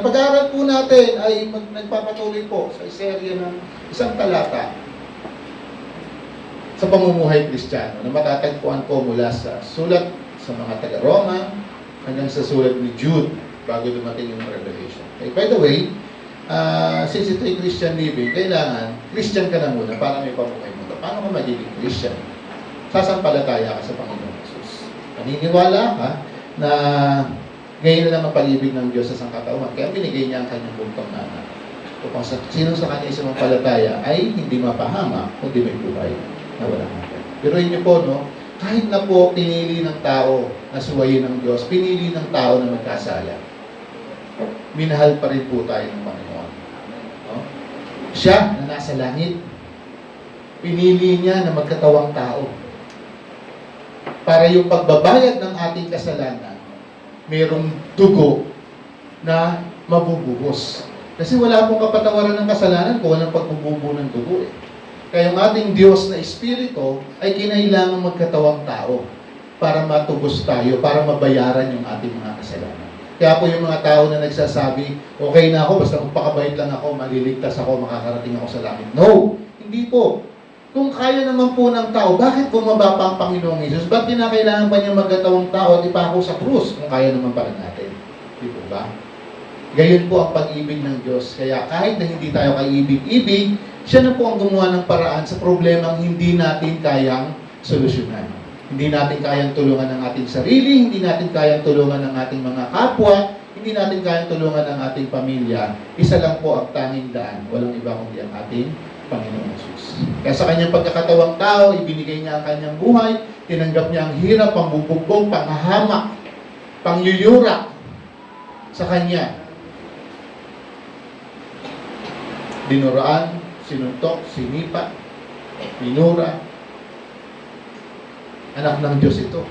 pag-aaral po natin ay nagpapatuloy po sa serye ng isang talata sa pamumuhay Kristiyano na matatagpuan po mula sa sulat sa mga taga-Roma hanggang sa sulat ni Jude bago dumating yung Revelation. Okay, by the way, since ito'y Christian living, kailangan Christian ka na muna para may pamumuhay mo. Paano ka magiging Christian? Sasampalataya ka sa Panginoon Jesus. Naniniwala ka na ngayon na lang ang pag-ibig ng Diyos sa sangkatauhan. Kaya binigay niya ang kanyang buntong na anak. Upang sino sa kanya sumampalataya ay hindi mapahama, kundi may buhay na walang hanggan. Pero inyo po, no, kahit na po pinili ng tao na suwayin ng Diyos, pinili ng tao na magkasala, minahal pa rin po tayo ng Panginoon. No? Siya na nasa langit, pinili niya na magkatawang tao para yung pagbabayad ng ating kasalanan, mayroong dugo na mabubuhos. Kasi wala pong kapatawaran ng kasalanan kung walang pagbububo ng dugo eh. Kaya yung ating Diyos na Espiritu ay kinailangan magkatawang tao para matubos tayo, para mabayaran yung ating mga kasalanan. Kaya po yung mga tao na nagsasabi, okay na ako, basta magpakabait lang ako, maliligtas ako, makakarating ako sa langit. No! Hindi po. Kung kaya naman po ng tao, bakit bumaba pa ang Panginoong Jesus? Ba't kinakailangan pa niya magkatawang tao at ipako sa krus kung kaya naman pala natin? Di po ba? Gayon po ang pag-ibig ng Diyos. Kaya kahit na hindi tayo kaibig-ibig, siya na po ang gumawa ng paraan sa problemang hindi natin kayang solusyonan. Hindi natin kayang tulungan ng ating sarili, hindi natin kayang tulungan ng ating mga kapwa, hindi natin kayang tulungan ng ating pamilya. Isa lang po ang tanging daan. Walang iba kundi ang ating Panginoon Jesus. Kaya sa kanyang pagkakatawang tao, ibinigay niya ang kanyang buhay, tinanggap niya ang hirap, pangbubugbog, panghahamak, pangyuyura sa kanya. Dinuraan, sinuntok, sinipa, minura. Anak ng Diyos ito.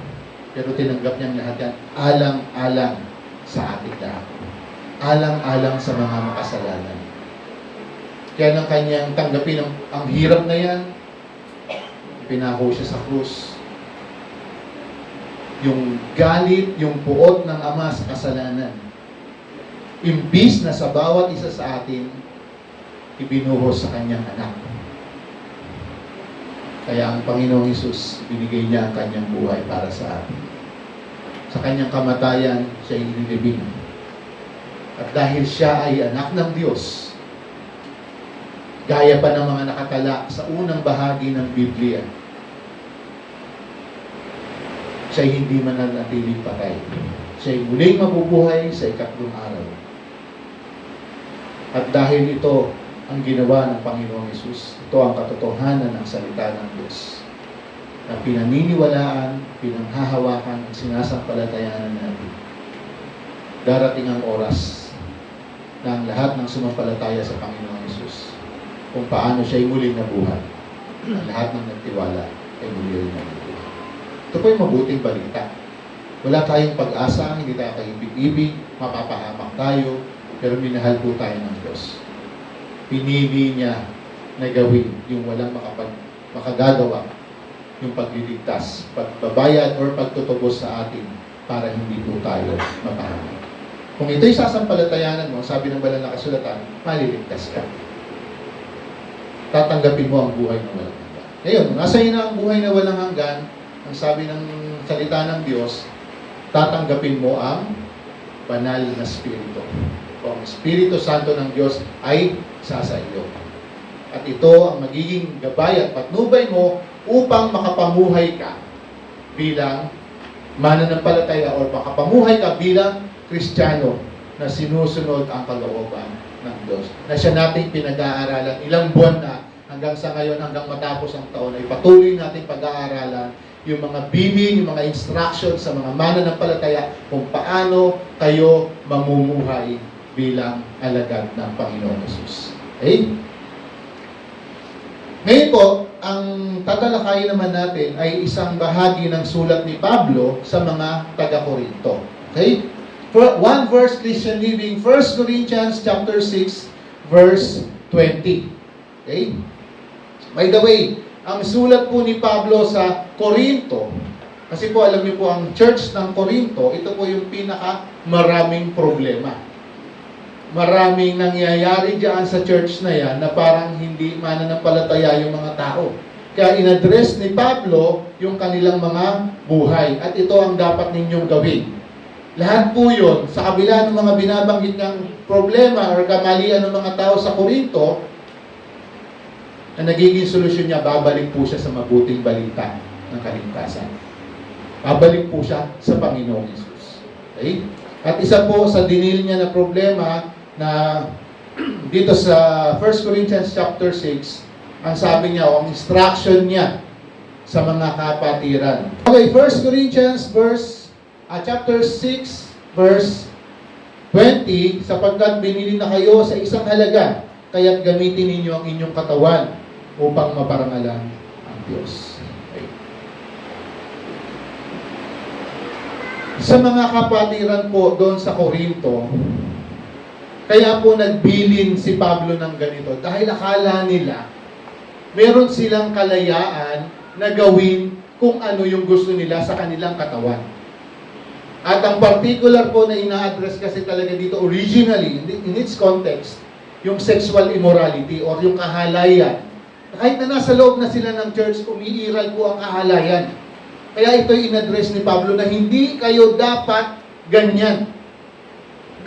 Pero tinanggap niya lahat yan. Alang-alang sa ating lahat. Alang-alang sa mga makasalanan. Kaya nang kanyang tanggapin ang hirap na yan, pinako siya sa krus. Yung galit, yung puot ng Ama sa kasalanan. Imbis na sa bawat isa sa atin, ibinuhos sa kanyang anak. Kaya ang Panginoong Hesus, binigay niya ang kanyang buhay para sa atin. Sa kanyang kamatayan, siya inilibing. At dahil siya ay anak ng Diyos, gaya pa ng mga nakatala sa unang bahagi ng Biblia, siya hindi mananatiling patay. Siya ay muling mabubuhay sa ikatlong araw. At dahil ito ang ginawa ng Panginoong Hesus, ito ang katotohanan ng salita ng Diyos na pinaniniwalaan, pinanghahawakan at sinasampalatayanan natin. Darating ang oras na ang lahat ng sumampalataya sa Panginoong Hesus, kung paano siya'y muling nabuhay. Ang lahat ng nagtiwala ay muli rin nabubuhay. Ito po yung mabuting balita. Wala tayong pag-asa, hindi tayo kaibig-ibig, mapapahamak tayo, pero minahal po tayo ng Diyos. Pinili niya na gawin yung walang makagagawa, yung pagliligtas, pagbabayad or pagtutubos sa atin para hindi po tayo mapahamak. Kung ito'y sasampalatayanan mo, sabi ng banal na kasulatan, maliligtas ka. Tatanggapin mo ang buhay na walang hanggan. Ngayon, nasa iyo na ang buhay na walang hanggan, ang sabi ng salita ng Diyos, tatanggapin mo ang banal na Espiritu. O ang Espiritu Santo ng Diyos ay sasa iyo. At ito ang magiging gabay at patnubay mo upang makapamuhay ka bilang mananampalataya o makapamuhay ka bilang Kristiyano na sinusunod ang kalooban ng Diyos. Na siya nating pinag-aaralan ilang buwan na hanggang sa ngayon, hanggang matapos ang taon, ay patuloy nating pag-aaralan yung mga bining, yung mga instructions sa mga mananampalataya kung paano kayo mamumuhay bilang alagad ng Panginoon Jesus. Okay? Ngayon po, ang tatalakayin naman natin ay isang bahagi ng sulat ni Pablo sa mga taga-Korinto. Okay? One verse, Christian Living, 1 Corinthians chapter 6, verse 20. Okay? By the way, ang sulat po ni Pablo sa Korinto, kasi po alam niyo po ang church ng Korinto, ito po yung pinaka maraming problema. maraming nangyayari diyan sa church na yan na parang hindi mananampalataya yung mga tao. Kaya in-address ni Pablo yung kanilang mga buhay. At ito ang dapat ninyong gawin. Lahat po yun, sa kabila ng mga binabanggit ng problema or kamalian ng mga tao sa Korinto, na nagiging solusyon niya, babalik po siya sa mabuting balita ng kaligtasan. Babalik po siya sa Panginoong Hesus. Okay? At isa po sa dinil niya na problema na dito sa 1 Corinthians chapter 6, ang sabi niya, o ang instruction niya sa mga kapatiran. Okay, 1 Corinthians chapter 6, verse 20, sapagkat binili na kayo sa isang halaga, kaya't gamitin ninyo ang inyong katawan upang maparangalan ang Diyos. Okay. Sa mga kapatiran po doon sa Korinto, kaya po nagbilin si Pablo ng ganito dahil akala nila meron silang kalayaan na gawin kung ano yung gusto nila sa kanilang katawan. At ang particular po na ina-address kasi talaga dito originally, in its context, yung sexual immorality or yung kahalayan. Kahit na nasa loob na sila ng church, umiiral po ang kahalayan. Kaya ito'y in-address ni Pablo na hindi kayo dapat ganyan.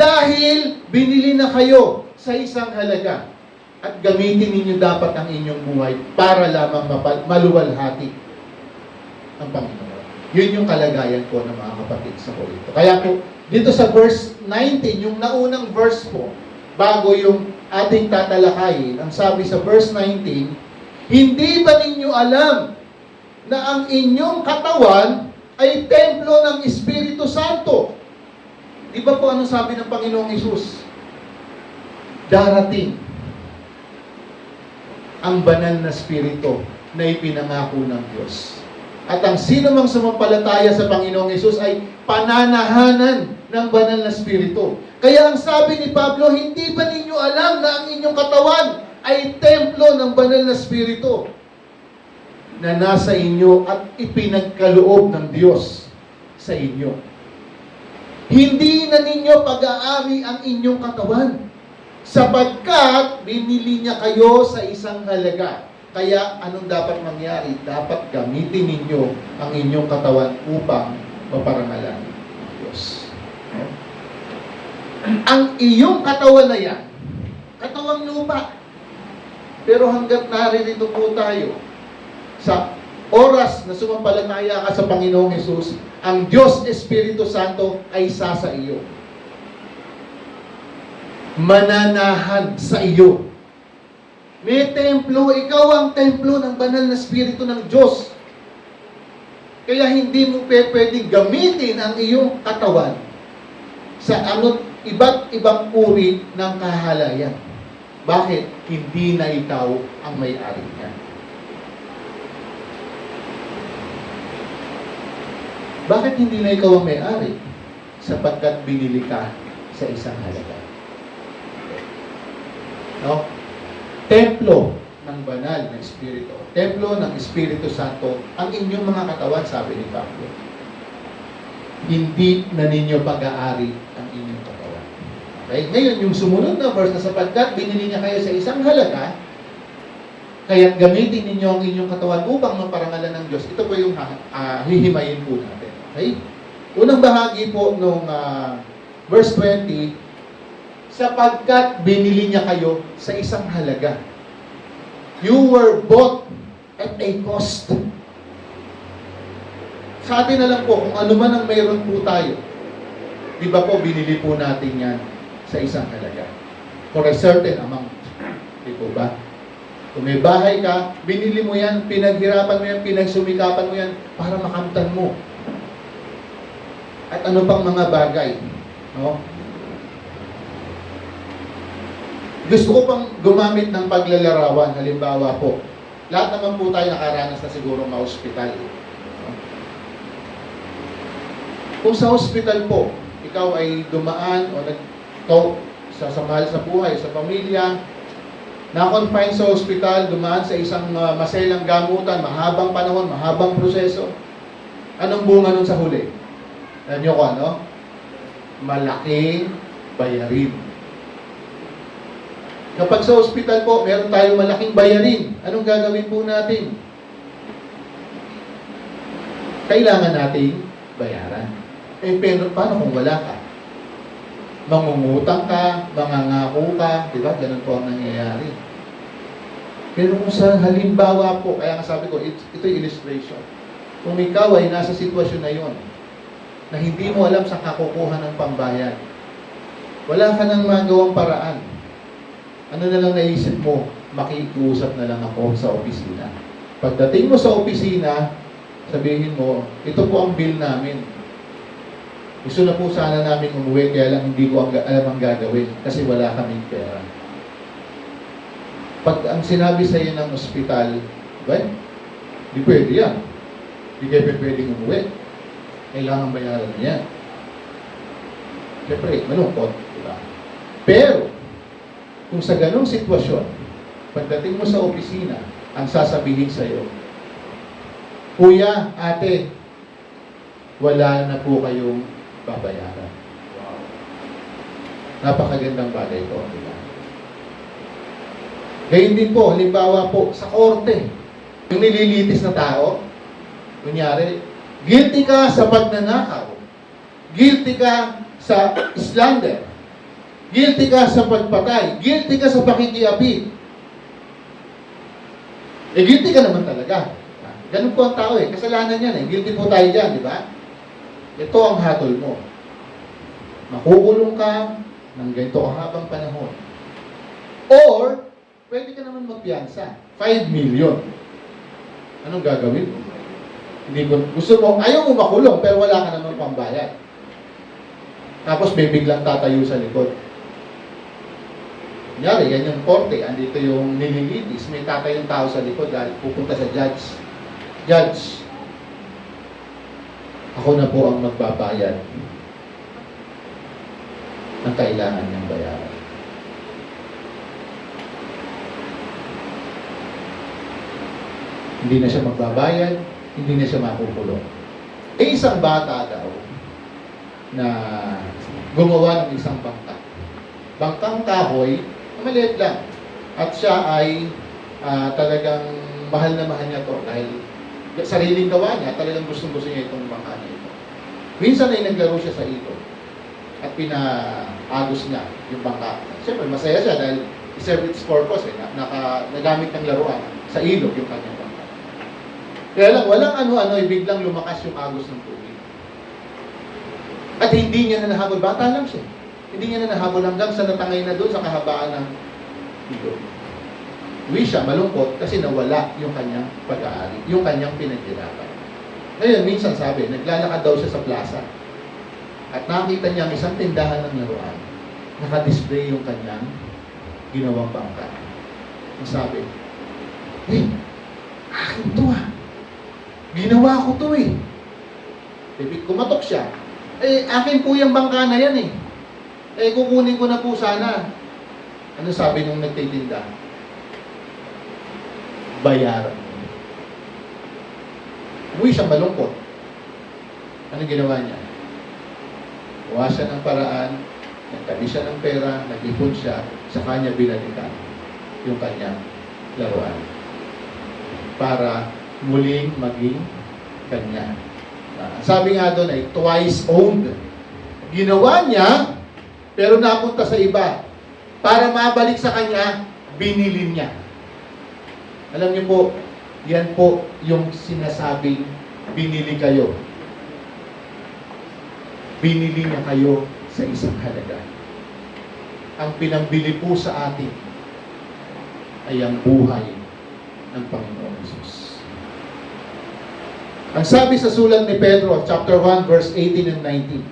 Dahil binili na kayo sa isang halaga at gamitin ninyo dapat ang inyong buhay para lamang maluwalhati ang Panginoon. Yun yung kalagayan po ng mga kapatid sa Korinto. Kaya po, dito sa verse 19, yung naunang verse po, bago yung ating tatalakayin, ang sabi sa verse 19, hindi ba ninyo alam na ang inyong katawan ay templo ng Espiritu Santo? Di ba po ano sabi ng Panginoong Hesus? Darating ang banal na Espiritu na ipinangako ng Diyos. At ang sino mang sumampalataya sa Panginoong Hesus ay pananahanan ng banal na Espiritu. Kaya ang sabi ni Pablo, hindi ba ninyo alam na ang inyong katawan ay templo ng banal na Espiritu na nasa inyo at ipinagkaloob ng Diyos sa inyo? Hindi na ninyo pag-aari ang inyong katawan sapagkat binili niya kayo sa isang halaga. Kaya anong dapat mangyari? Dapat gamitin ninyo ang inyong katawan upang maparangalan ang Diyos. Ang iyong katawan na yan, katawang lupa. Pero hanggat naririto po tayo, sa oras na sumampalataya ka sa Panginoong Hesus, ang Diyos Espiritu Santo ay isa sa iyo. Mananahan sa iyo. May templo, ikaw ang templo ng banal na Espiritu ng Diyos. Kaya hindi mo pwedeng gamitin ang iyong katawan sa iba't ibang uri ng kahalayan. Bakit? Hindi na ikaw ang may-ari niya. Bakit hindi na ikaw ang may-ari? Sapagkat binili ka sa isang halaga. No? Templo ng banal na Espiritu. Templo ng Espiritu Santo ang inyong mga katawan, sabi ni Pablo. Hindi na ninyo pag-aari ang inyong katawan. Okay? Ngayon, yung sumunod na verse na sapagkat binili niya kayo sa isang halaga, kaya't gamitin ninyo ang inyong katawan upang maparangalan ng Diyos. Ito po yung hihimayin po natin. Okay? Unang bahagi po nung verse 20, sapagkat binili niya kayo sa isang halaga. You were bought at a cost. Sa atin na lang po, kung ano man ang mayroon po tayo, di ba po, binili po natin yan sa isang halaga. For a certain amount. Di po ba? Kung may bahay ka, binili mo yan, pinaghirapan mo yan, pinagsumikapan mo yan, para makamtan mo. At ano pang mga bagay. No? Gusto ko pang gumamit ng paglalarawan. Halimbawa po, lahat naman po tayo nakaranas na siguro ma-hospital. Kung sa hospital po, ikaw ay dumaan o sa mahal sa buhay, sa pamilya, na-confine sa hospital, dumaan sa isang maselang gamutan, mahabang panahon, mahabang proseso. Anong bunga nun sa huli? Alam nyo ko ano? Malaking bayarin. Kapag sa ospital po, meron tayong malaking bayarin. Anong gagawin po natin? Kailangan nating bayaran. Pero paano kung wala ka? Mangungutang ka, mangangako ka, di ba? Ganun po ang nangyayari. Pero kung sa halimbawa po, kaya nga sabi ko, ito'y illustration. Kung ikaw ay nasa sitwasyon na yon, na hindi mo alam sa kakukuha ng pambayad, wala ka nang magawang paraan. Ano na lang naisip mo? Makikiusap na lang ako sa opisina. Pagdating mo sa opisina, sabihin mo, ito po ang bill namin. Gusto na po sana namin umuwi, kaya lang hindi ko alam ang gagawin kasi wala kaming pera. Pag ang sinabi sa iyo ng ospital, well, di pwede yan. Di kayo pwedeng umuwi. Kailangan bayaran niya. Siyempre, malungkot, diba? Pero, kung sa ganong sitwasyon, pagdating mo sa opisina, ang sasabihin sa iyo, Kuya, ate, wala na po kayong babayaran. Wow. Napakagandang bagay po, diba? Gayun din po, halimbawa po, sa korte, yung nililitis na tao, kunyari, guilty ka sa pagnanakaw, guilty ka sa slander, guilty ka sa pagpatay, guilty ka sa pakikiapi. Guilty ka naman talaga. Ganun po ang tao kasalanan yan Guilty po tayo dyan, di ba? Ito ang hatol mo. Makukulong ka ng ganito kahabang panahon. Or, pwede ka naman magpiyansa. 5 million. Anong gagawin mo? Hindi ko, gusto mo, ayaw mo makulong, pero wala ka naman pambayad. Tapos may biglang tatayo sa likod. Kunyari, yan yung korte, andito yung nililitis, may tatayong tao sa likod dahil pupunta sa judge. Judge, ako na po ang magbabayad ng kailangan niyang bayaran. Hindi na siya magbabayad, hindi na siya makukulong. Isang bata daw na gumawa ng isang bangka. Bangkang kahoy, maliit lang. At siya ay talagang mahal na mahal niya to dahil sariling gawa niya, talagang gustong-gusto niya itong bangka niya ito. Minsan ay naglaro siya sa ilog at pinaagos niya yung bangka. Siyempre, masaya siya dahil serve its purpose nagamit ng laruan sa ilog yung kanyang bangka. Kaya lang, walang ano-ano, biglang lumakas yung agos ng tubig. At hindi niya na nahabol. Bata lang siya. Hindi niya na nahabol hanggang sa natangay na doon sa kahabaan ng ilog. Uwi siya, malungkot kasi nawala yung kanyang pag-aari, yung kanyang pinaghirapan. Ngayon, minsan sabi, naglalakad daw siya sa plaza. At nakita niya ang isang tindahan ng laruan. Naka-display yung kanyang ginawang bangka. Ang sabi, akin to Ginawa ko to kumatok siya. Akin po yung bangka na yan kukunin ko na po sana. Ano sabi nung nagtitinda? Bayaran. Uwi siya malungkot. Ano ginawa niya? Gawa siya ng paraan, nagtabi siya ng pera, nag-ipon siya, sa kanya binalikan yung kanyang laruan. Para muling maging kanya. Sabi nga doon ay twice owned. Ginawa niya, pero napunta sa iba. Para mabalik sa kanya, binili niya. Alam niyo po, yan po yung sinasabing binili kayo. Binili niya kayo sa isang halaga. Ang pinambili po sa atin ay ang buhay ng Panginoon Jesus. Ang sabi sa sulat ni Pedro, chapter 1, verse 18 and 19.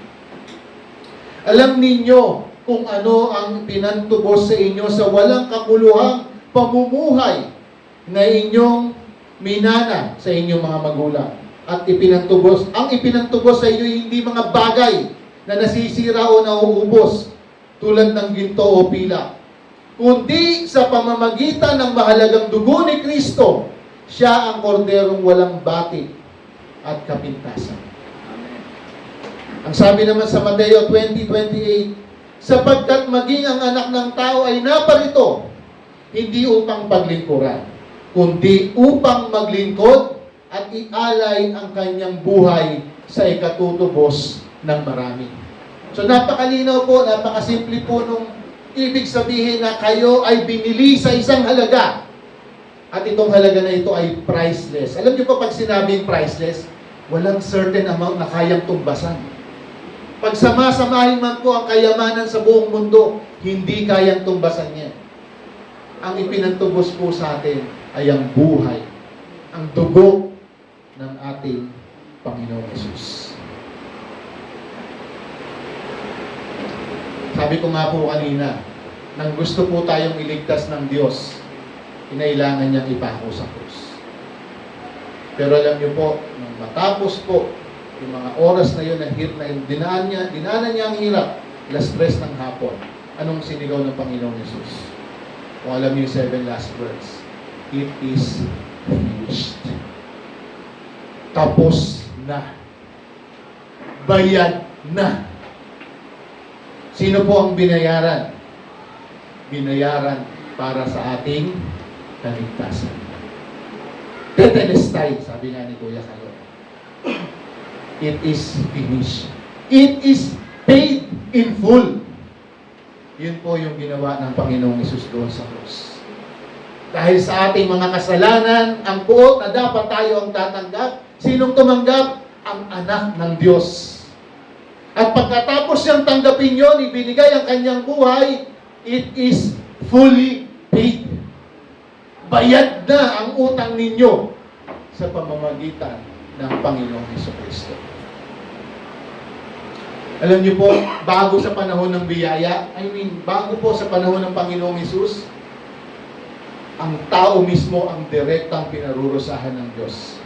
Alam ninyo kung ano ang pinantubos sa inyo sa walang kakuluhang pamumuhay na inyong minana sa inyong mga magulang. At ang ipinantubos sa inyo hindi mga bagay na nasisira o nauubos tulad ng ginto o pilak, kundi sa pamamagitan ng mahalagang dugo ni Kristo, siya ang korderong walang batik at kapintasan. Amen. Ang sabi naman sa Mateo 20:28, sapagkat maging ang anak ng tao ay naparito hindi upang paglingkuran, kundi upang maglingkod at ialay ang kanyang buhay sa ikatutubos ng marami. So napakalinaw po, napakasimple po nung ibig sabihin na kayo ay binili sa isang halaga. At itong halaga na ito ay priceless. Alam niyo po pag sinabing priceless, walang certain amount na kayang tumbasan. Pag sama-samahin man po ang kayamanan sa buong mundo, hindi kayang tumbasan niya. Ang ipinantubos po sa atin ay ang buhay, ang dugo ng ating Panginoong Hesus. Sabi ko nga po kanina, nang gusto po tayong iligtas ng Diyos, kinailangan niyang ipako sa krus. Pero alam niyo po, nang matapos po, yung mga oras na yun, dinaanan niya ang hirap, alas 3 ng hapon, anong sinigaw ng Panginoong Hesus? Kung alam niyo yung 7 last words, it is finished. Tapos na. Bayad na. Sino po ang binayaran? Binayaran para sa ating kaligtasan. Tetelestai, sabi nga ni Kuya Kalo. It is finished. It is paid in full. Yun po yung ginawa ng Panginoong Hesus doon sa krus. Dahil sa ating mga kasalanan, ang puot na dapat tayo ang tatanggap, sinong tumanggap? Ang anak ng Diyos. At pagkatapos niyang tanggapin yon, ibinigay ang kanyang buhay, it is fully paid. Bayad na ang utang ninyo sa pamamagitan ng Panginoong Hesukristo. Alam niyo po, bago sa panahon ng biyaya, bago po sa panahon ng Panginoong Hesus, ang tao mismo ang direktang pinarurusahan ng Diyos.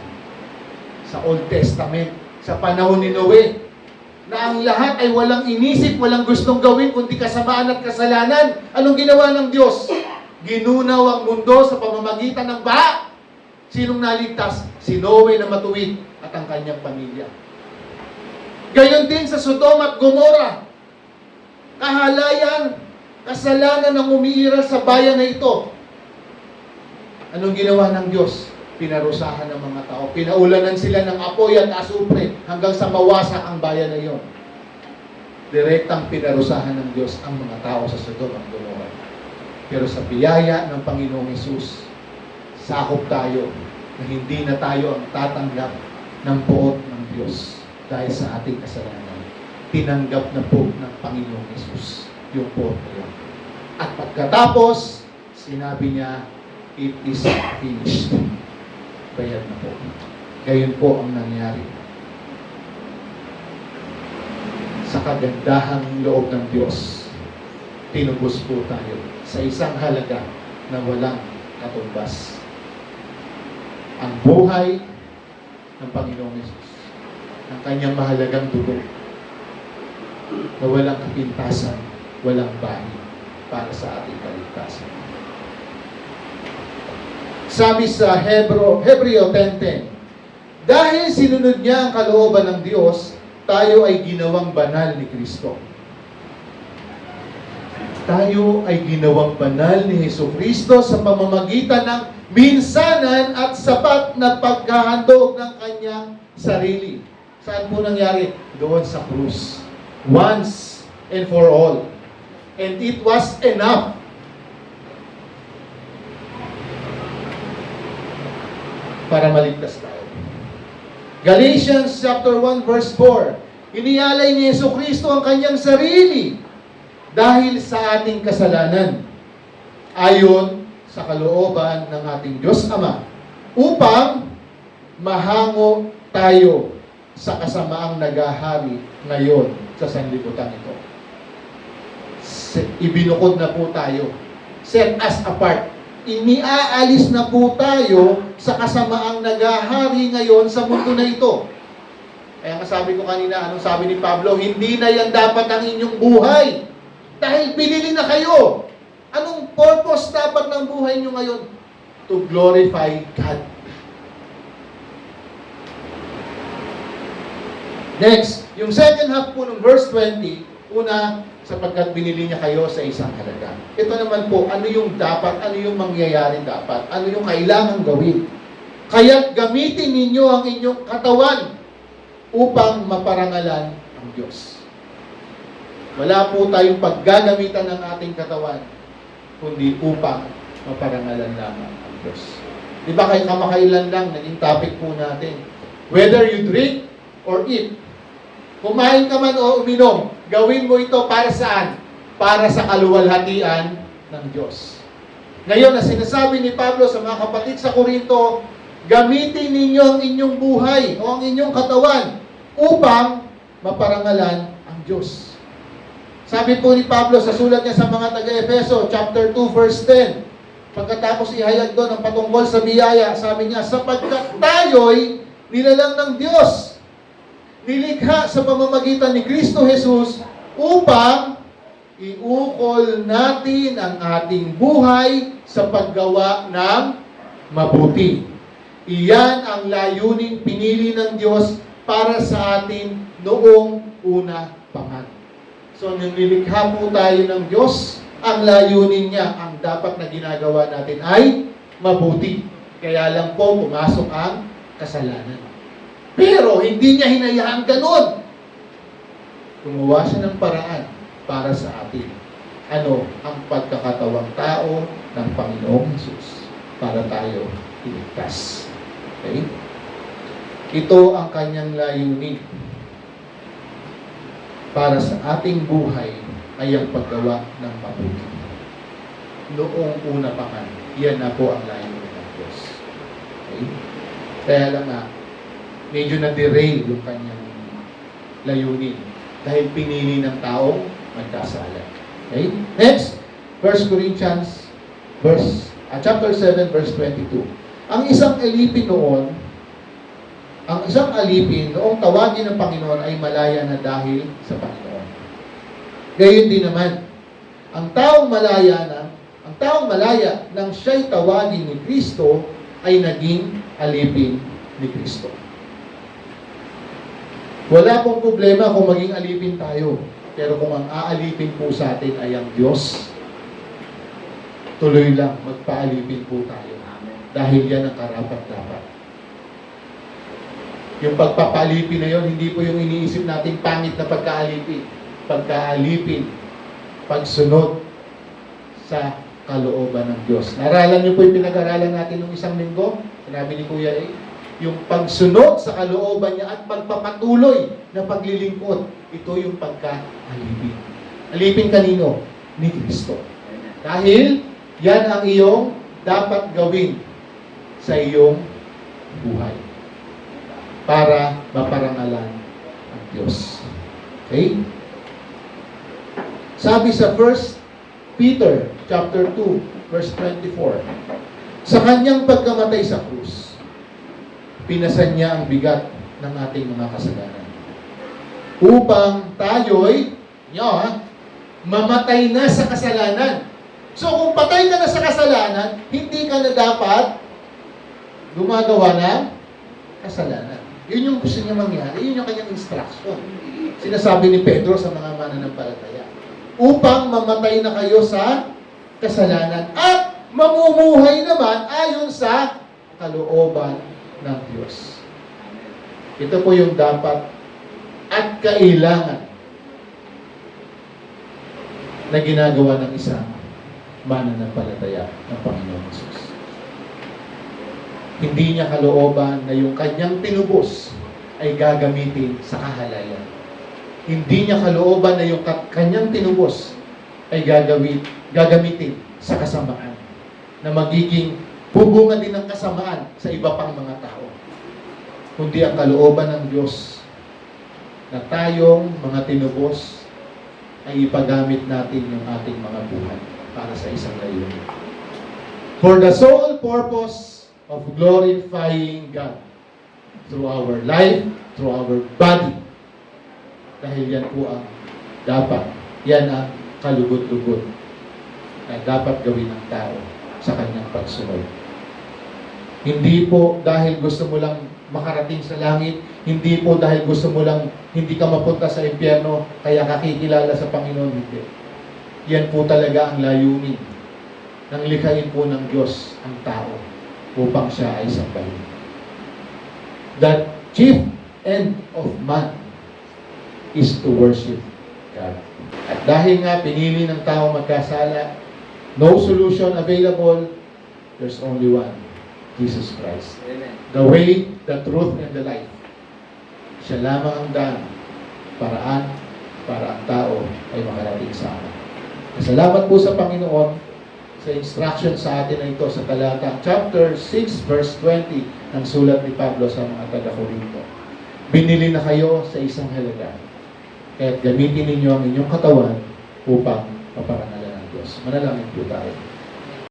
Sa Old Testament, sa panahon ni Noe, na ang lahat ay walang inisip, walang gustong gawin, kundi kasamaan at kasalanan. Anong ginawa ng Diyos? Ginunaw ang mundo sa pamamagitan ng baha. Sinong naligtas? Si Noe na matuwid at ang kanyang pamilya. Gayon din sa Sodom at Gomora. Kahalayan, kasalanan ang umiiral sa bayan na ito. Anong ginawa ng Diyos? Pinarusahan ng mga tao. Pinaulanan sila ng apoy at asupre hanggang sa mawasak ang bayan na iyon. Direktang pinarusahan ng Diyos ang mga tao sa Sodom at Gomora. Pero sa biyaya ng Panginoong Hesus, sakop tayo na hindi na tayo ang tatanggap ng puot ng Diyos dahil sa ating kasalanan. Tinanggap na po ng Panginoong Hesus yung puot na yun. At pagkatapos, sinabi niya, it is finished. Bayad na po. Gayon po ang nangyari. Sa kagandahang loob ng Diyos, tinubos po tayo sa isang halaga na walang katumbas. Ang buhay ng Panginoong Hesus, ang kanyang mahalagang dugo, na walang kapintasan, walang bahi para sa ating kaligtasan. Sabi sa Hebreo 10:10, dahil sinunod niya ang kalooban ng Diyos, tayo ay ginawang banal ni Kristo. Tayo ay ginawang banal ni Hesukristo sa pamamagitan ng minsanan at sapat na paghahandog ng kanyang sarili. Saan po nangyari? Doon sa krus. Once and for all. And it was enough. Para maligtas tayo. Galatians chapter 1 verse 4. Inialay ni Hesukristo ang kanyang sarili dahil sa ating kasalanan, ayon sa kalooban ng ating Diyos Ama, upang mahango tayo sa kasamaang nagahari ngayon sa sanlibutan ito. Ibinukod na po tayo. Set us apart. Iniaalis na po tayo sa kasamaang nagahari ngayon sa mundo na ito. Kaya sabi ko kanina, anong sabi ni Pablo? Hindi na yan dapat ang inyong buhay. Dahil pinili na kayo. Anong purpose dapat ng buhay nyo ngayon? To glorify God. Next, yung second half po ng verse 20, una, sapagkat binili niya kayo sa isang halaga. Ito naman po, ano yung dapat, ano yung mangyayari dapat, ano yung kailangan gawin. Kaya't gamitin ninyo ang inyong katawan upang maparangalan ang Diyos. Wala po tayong paggagamitan ng ating katawan, kundi upang maparangalan lamang ang Diyos. Di ba kay kamakailan lang, naging topic po natin. Whether you drink or eat, kumain ka man o uminom, gawin mo ito para saan? Para sa kaluwalhatian ng Diyos. Ngayon, na sinasabi ni Pablo sa mga kapatid sa Korinto, gamitin ninyo ang inyong buhay o ang inyong katawan upang maparangalan ang Diyos. Sabi po ni Pablo sa sulat niya sa mga taga-Efeso, chapter 2, verse 10, pagkatapos ihayag doon ang patungkol sa biyaya, sabi niya, sapagkat tayo'y nilalang ng Diyos, nilikha sa pamamagitan ni Kristo Jesus upang iukol natin ang ating buhay sa paggawa ng mabuti. Iyan ang layuning pinili ng Diyos para sa atin noong una pa man. So, nung nilikha po tayo ng Diyos, ang layunin niya, ang dapat na ginagawa natin ay mabuti. Kaya lang po pumasok ang kasalanan. Pero hindi niya hinayaan ganun. Gumawa siya ng paraan para sa atin. Ano ang pagkakatawang tao ng Panginoong Hesus para tayo iligtas. Okay? Ito ang kanyang layunin para sa ating buhay ay ang paggawa ng mabuti. Noong una pa man, yan na po ang layunin ng Diyos. Okay? Kaya lang nga, medyo na-derail yung kanyang layunin dahil pinili ng taong magkasala. Okay? Next, 1 Corinthians chapter 7, verse 22. Ang isang alipin noong tawagin ng Panginoon ay malaya na dahil sa Panginoon. Gayon din naman, ang taong malaya nang siya'y tawagin ni Kristo ay naging alipin ni Kristo. Wala pong problema kung maging alipin tayo. Pero kung ang aalipin po sa atin ay ang Diyos, tuloy lang, magpaalipin po tayo. Dahil yan ang karapat-dapat. Yung pagpapaalipin na yon, hindi po yung iniisip nating pangit na pagkaalipin. Pagkaalipin, pagsunod sa kalooban ng Diyos. Naralan niyo po yung pinag-aralan natin nung isang linggo? Sinabi ni Kuya A, yung pagsunod sa kalooban niya at pagpapatuloy na paglilingkod, ito yung pagka-alipin. Alipin kanino? Ni Kristo. Dahil yan ang iyong dapat gawin sa iyong buhay para maparangalan ang Diyos. Okay? Sabi sa 1 Peter chapter 2, verse 24, sa kanyang pagkamatay sa krus, pinasan niya ang bigat ng ating mga kasalanan. Upang tayo'y, mamatay na sa kasalanan. So kung patay ka na sa kasalanan, hindi ka na dapat gumagawa ng kasalanan. Yun yung gusto niya mangyari. Yun yung kanyang instruction. Sinasabi ni Pedro sa mga mananampalataya. Upang mamatay na kayo sa kasalanan at mamumuhay naman ayon sa kalooban ng Diyos. Ito po yung dapat at kailangan na ginagawa ng isang mananampalataya ng Panginoon Hesus. Hindi niya kalooban na yung kanyang tinubos ay gagamitin sa kahalayan. Hindi niya kalooban na yung kanyang tinubos ay gagamitin sa kasamaan. Na magiging bubunga din ng kasamaan sa iba pang mga tao. Kundi ang kalooban ng Diyos na tayong mga tinubos ay ipagamit natin yung ating mga buhay para sa isang layunin. For the sole purpose of glorifying God through our life, through our body. Dahil yan po ang dapat, yan ang kalugod-lugod na dapat gawin ng tao sa kanyang pagsunod. Hindi po dahil gusto mo lang makarating sa langit. Hindi po dahil gusto mo lang hindi ka mapunta sa impyerno, kaya kakikilala sa Panginoon. Hindi. Yan po talaga ang layunin ng likhain po ng Diyos ang tao upang siya ay sambahin. The chief end of man is to worship God. At dahil nga pinili ng tao magkasala, no solution available, there's only one, Jesus Christ. Amen. The way, the truth, and the life. Siya lamang ang daan, paraan, para ang tao ay makarating sa amin. Salamat po sa Panginoon sa instruction sa atin na ito sa talata chapter 6 verse 20 ng sulat ni Pablo sa mga taga-Korinto. Binili na kayo sa isang halaga. Kaya't gamitin ninyo ang inyong katawan upang maparangalan ng Diyos. Manalangin po tayo.